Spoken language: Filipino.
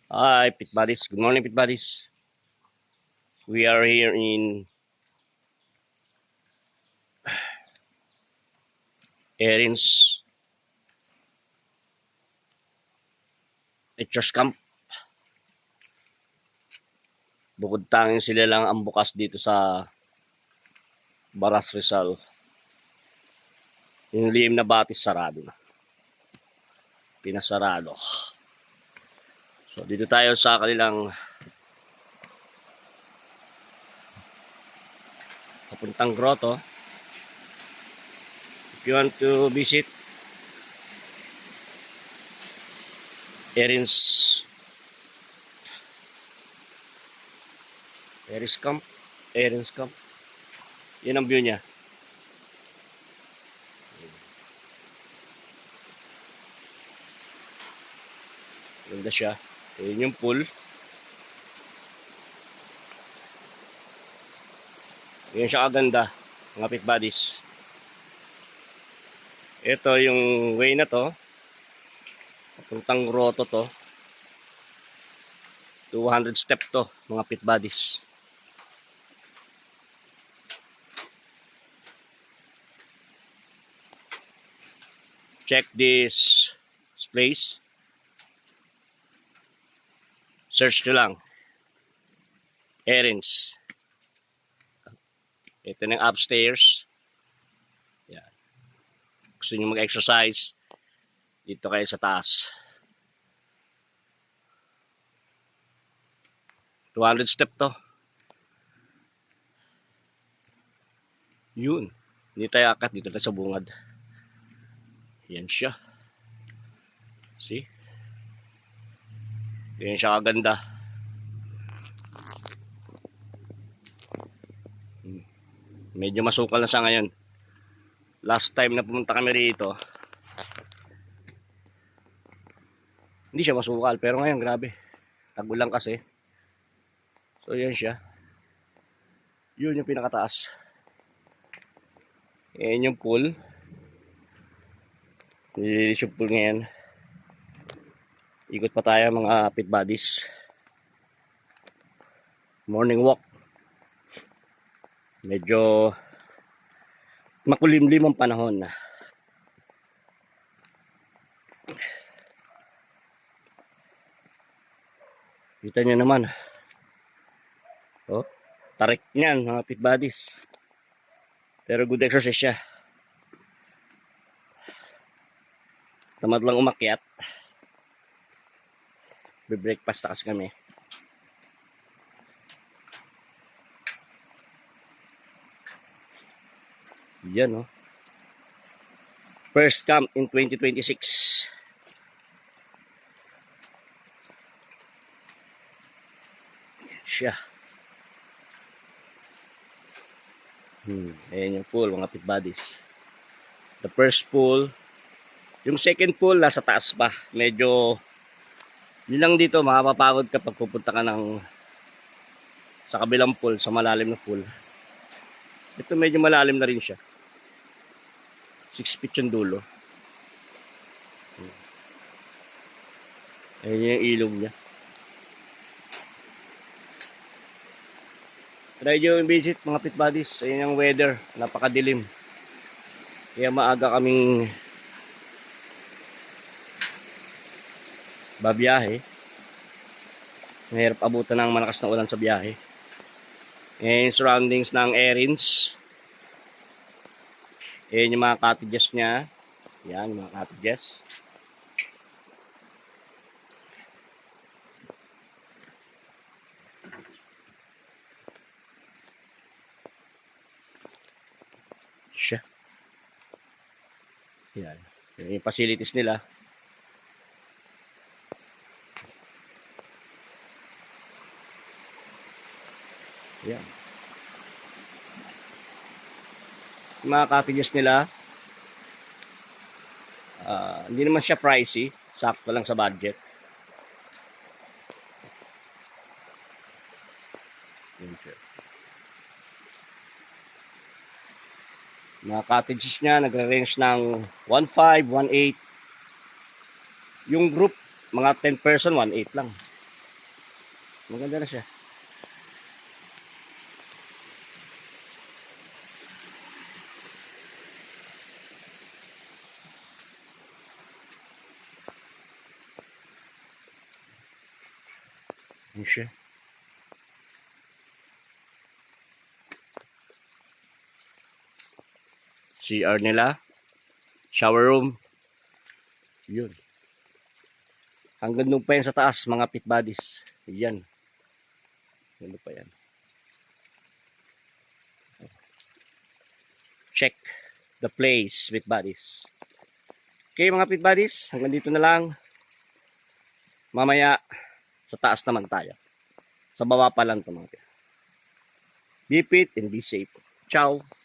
Hi, Pit Buddies. Good morning, Pit Buddies. We are here in Erin's Teachers Camp. Bukod tanging sila lang ang bukas dito sa Baras Rizal. Yung lihim na batis sarado na. Pinasarado. So, dito tayo sa kanilang papuntang grotto. If you want to visit Erin's Erin's Camp. Yan ang view niya. Ganda siya. Yan yung pool. Yan siya kaganda, mga Pit Buddies. Ito yung way na to. Papuntang grotto to. 200 step to, mga Pit Buddies. Check this place. Search nyo lang. Erin's. Ito na yung upstairs. Yan. Gusto nyo mag-exercise, dito kayo sa taas. 200 step to. Yun. Hindi tayo akat, dito tayo sa bungad. Yan siya. See? Yan siya kaganda. Medyo masukal na siya ngayon. Last time na pumunta kami rito, hindi siya masukal. Pero ngayon, grabe. Tag-ulan kasi. So, yan siya. Yun yung pinakataas. Yan yung pool. Nililis yung pool ngayon. Ikot pa tayo mga Pit Buddies. Morning walk. Medyo makulimlim ang panahon. Kita nyo naman. Oh, tarik niyan mga Pit Buddies. Pero good exercise siya. Tamad lang umakyat. Be-breakfast na kasi kami. Yan, oh. First camp in 2026. Yan siya. Ayan yung pool, mga Pit Buddies. The first pool. Yung second pool, nasa taas pa. Medyo, yun lang dito, makapapagod kapag pupunta ka ng sa kabilang pool, sa malalim na pool. Ito medyo malalim na rin siya. 6 feet yung dulo. Ayan yung ilog niya. Try nyo yung visit mga Pit Buddies. Ayan yung weather. Napakadilim. Kaya maaga kaming babiyahe. Mahirap abutan ng malakas na ulan sa biyahe. Ayan yung surroundings ng Erin's. Ayan yung mga cottages niya. Ayan yung mga cottages. Siya. Ayan. Ayan yung facilities nila. Ayan. Yung mga cottages nila, hindi naman siya pricey. Sakto lang sa budget. Mga cottages niya nagre-range ng 1.5, 1.8. Yung group, mga 10 person, 1.8 lang. Maganda na siya. Yan siya. CR nila. Shower room. Yun. Hanggang doon pa yan sa taas, mga pit bodies. Yan. Ano pa yan? Check the place with bodies. Okay mga pit bodies, hanggang dito na lang. Mamaya, sa taas naman tayo. Sa baba pa lang ito mga pit. Be fit and be safe. Ciao!